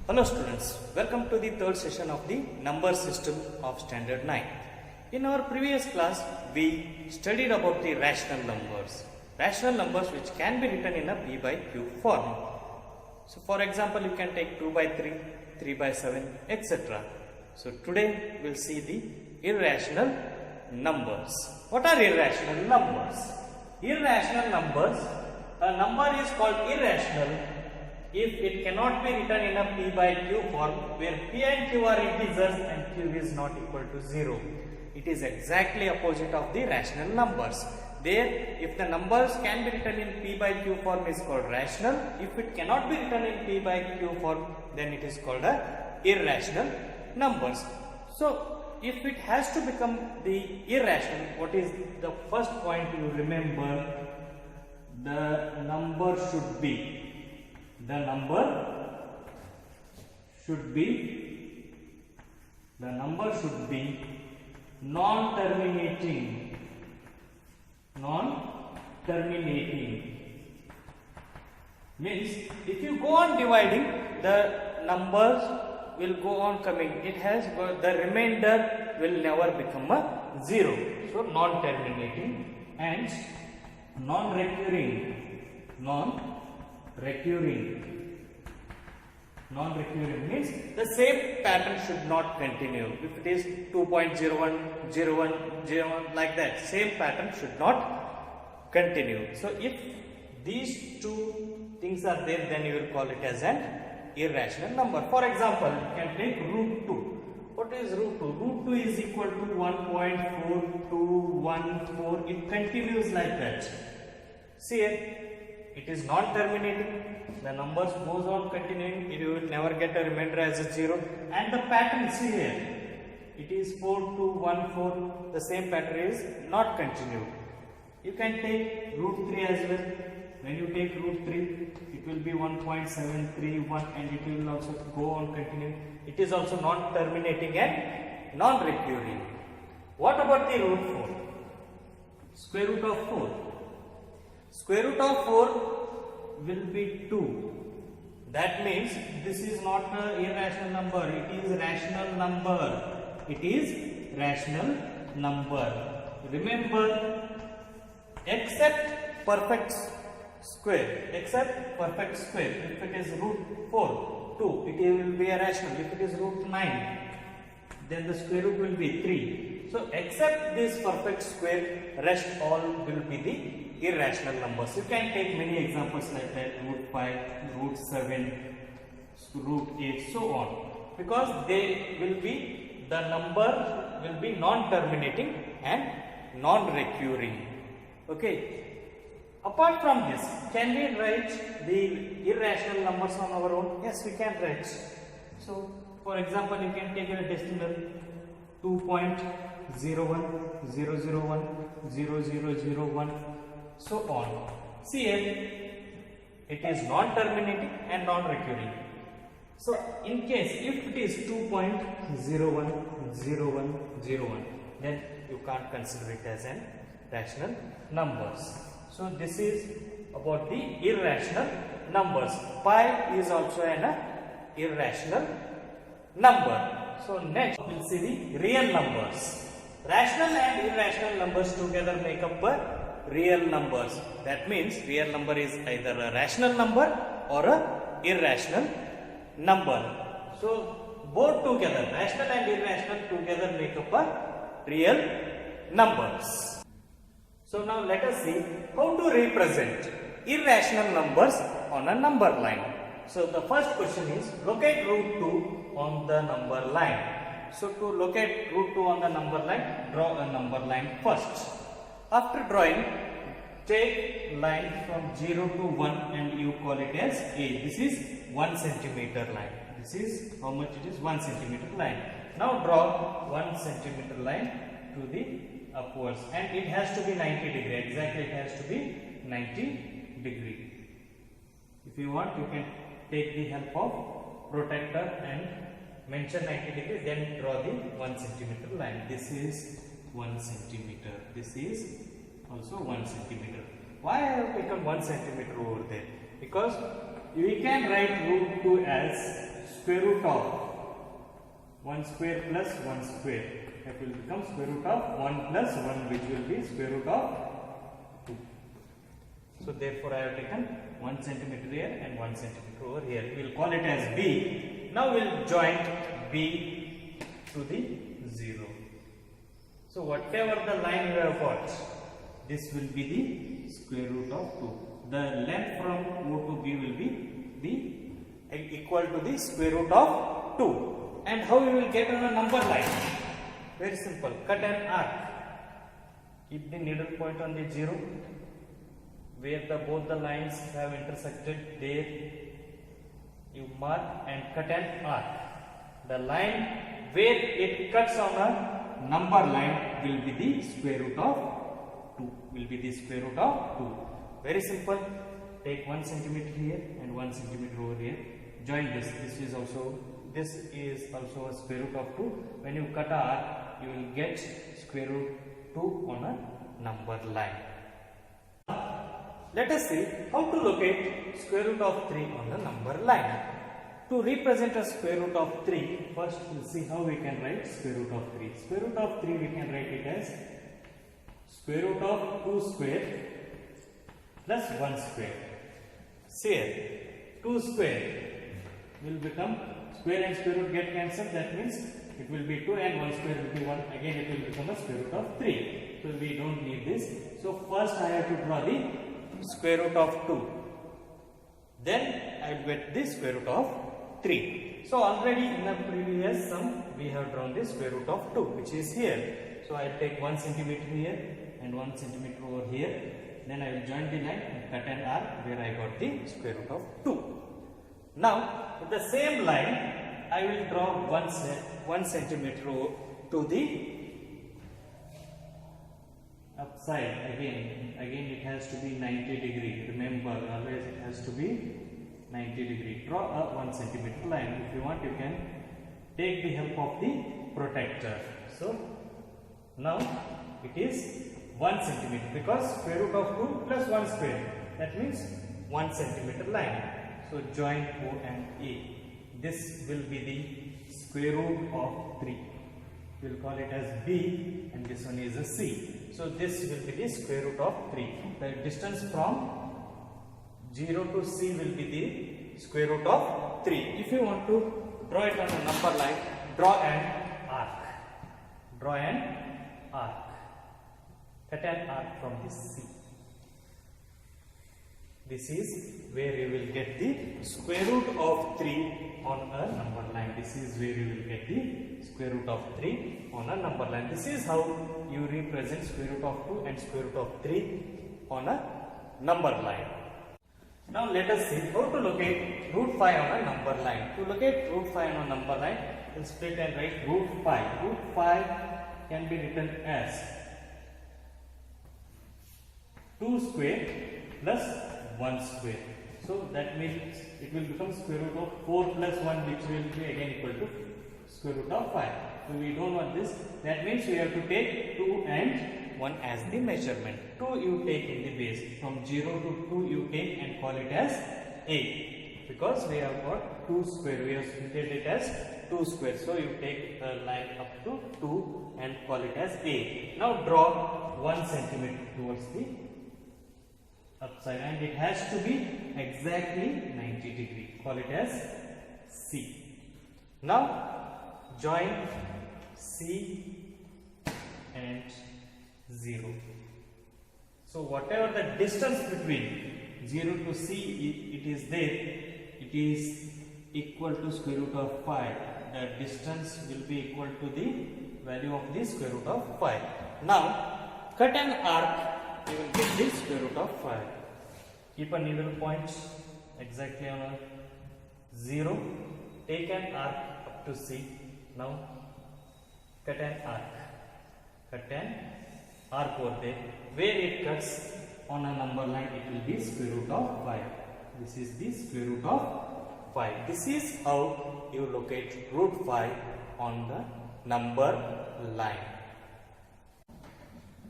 Hello students, welcome to the third session of the number system of standard 9. In our previous class, we studied about the rational numbers. Rational numbers which can be written in a P by Q form. So for example, you can take 2 by 3, 3 by 7, etc. So today we will see the irrational numbers. What are irrational numbers? Irrational numbers, a number is called irrational if it cannot be written in a P by Q form where P and Q are integers and Q is not equal to 0. It is exactly opposite of the rational numbers. There, if the numbers can be written in P by Q form is called rational. If it cannot be written in P by Q form, then it is called a irrational numbers. So, if it has to become the irrational, what is the first point you remember? The number should be non-terminating means if you go on dividing, the numbers will go on coming. The remainder will never become a 0. So non-terminating and non-recurring means the same pattern should not continue. If it is 2.01, 01, 01 like that, same pattern should not continue. So if these two things are there, then you will call it as an irrational number. For example, you can take root 2. What is root 2? Root 2 is equal to 1.4214. It continues like that. See here, it is non-terminating. The numbers goes on continuing. You will never get a remainder as a 0. And the pattern, see here, it is 4214. The same pattern is not continued. You can take root 3 as well. When you take root 3, it will be 1.731 and it will also go on continuing. It is also non-terminating and non-recurring. What about the root 4? Square root of 4. Square root of 4 will be 2. That means this is not an irrational number. It is rational number. Remember, except perfect square. If it is root 4, 2, it will be a rational. If it is root 9, then the square root will be 3. So except this perfect square, rest all will be the irrational numbers. You can take many examples like that, root 5, root 7, root 8, so on. Because the number will be non-terminating and non-recurring. Okay. Apart from this, can we write the irrational numbers on our own? Yes, we can write. So, for example, you can take a decimal 2.01, 001, 0001, so on. See here, it is non-terminating and non-recurring. So, in case if it is 2.010101, then you can't consider it as an rational numbers. So, this is about the irrational numbers. Pi is also an irrational number. So, next we will see the real numbers. Rational and irrational numbers together make up a real numbers. That means real number is either a rational number or a irrational number. So, both together, rational and irrational together make up a real numbers. So now let us see how to represent irrational numbers on a number line. So the first question is locate root 2 on the number line. So to locate root 2 on the number line, draw a number line first. After drawing, take line from 0 to 1 and you call it as A. This is 1 centimeter line. This is how much it is, 1 centimeter line. Now draw 1 centimeter line to the upwards and it has to be 90 degree. Exactly, it has to be 90 degree. If you want, you can take the help of protractor and mention 90 degree, then draw the 1 centimeter line. This is 1 centimeter. This is also 1 centimeter. Why I have taken 1 centimeter over there? Because we can write root 2 as square root of 1 square plus 1 square. That will become square root of 1 plus 1, which will be square root of 2. So therefore I have taken 1 centimeter here and 1 centimeter over here. We will call it as B. Now we will join B to the 0. So whatever the line we have got, this will be the square root of 2. The length from O to B will be equal to the square root of 2. And how we will get on a number line? Very simple. Cut an arc. Keep the needle point on the 0. Where both the lines have intersected, there you mark and cut an arc. The line where it cuts on a number line will be the square root of 2. Will be the square root of 2. Very simple. Take 1 centimeter here and 1 centimeter over here. Join this. This is also a square root of 2. When you cut a arc, you will get square root 2 on a number line. Let us see how to locate square root of 3 on the number line. To represent a square root of 3, first we will see how we can write square root of 3. Square root of 3 we can write it as square root of 2 square plus 1 square. See here, 2 square will become square and square root get cancelled. That means it will be 2 and 1 square will be 1. Again it will become a square root of 3. So we don't need this. So first I have to draw the square root of 2. Then I will get the square root of 3. So already in the previous sum we have drawn the square root of 2, which is here. So I will take 1 centimeter here and 1 centimeter over here. Then I will join the line and cut an arc where I got the square root of 2. Now with the same line I will draw 1 centimeter to the upside. Again it has to be 90 degree. Remember, always it has to be 90 degree. Draw a 1 centimeter line. If you want, you can take the help of the protractor. So now it is 1 centimeter because square root of 2 plus 1 square. That means 1 centimeter line. So join O and A. This will be the square root of 3. We will call it as B and this one is a C. So this will be the square root of 3. The distance from 0 to C will be the square root of 3. If you want to draw it on a number line, draw an arc. Draw an arc. Cut an arc from this C. This is where you will get the square root of 3 on a number line. This is where you will get the square root of 3 on a number line. This is how you represent square root of 2 and square root of 3 on a number line. Now let us see how to locate root 5 on a number line. To locate root 5 on a number line, we'll split and write root 5. Root 5 can be written as 2 square plus 1 square. So that means it will become square root of 4 plus 1, which will be again equal to square root of 5. So we don't want this. That means we have to take 2 and 1 as the measurement. 2 you take in the base. From 0 to 2 you take and call it as A. Because we have got 2 square. We have split it as 2 square. So you take a line up to 2 and call it as A. Now draw 1 centimeter towards the upside and it has to be exactly 90 degree. Call it as C. Now join C and 0. So whatever the distance between 0 to C it is there, it is equal to square root of 5. The distance will be equal to the value of the square root of 5. Now cut an arc, you will get the square root of 5. Keep a needle point exactly on a 0. Take an arc up to C. Now cut an arc. Cut an arc over there. Where it cuts on a number line, it will be square root of 5. This is the square root of 5. This is how you locate root 5 on the number line.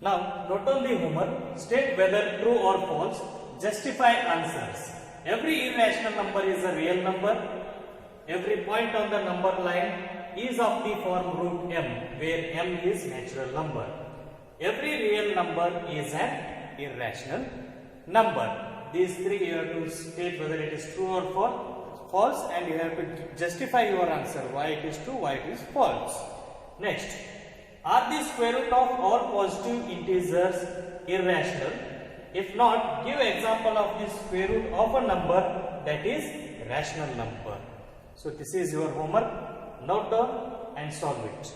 Now, not only homework, state whether true or false, justify answers. Every irrational number is a real number. Every point on the number line is of the form root m, where m is natural number. Every real number is an irrational number. These three you have to state whether it is true or false, and you have to justify your answer why it is true, why it is false. Next, are the square root of all positive integers irrational? If not, give example of the square root of a number that is rational number. So this is your homework. Note down and solve it.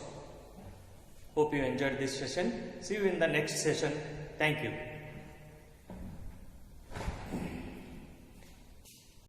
Hope you enjoyed this session. See you in the next session. Thank you.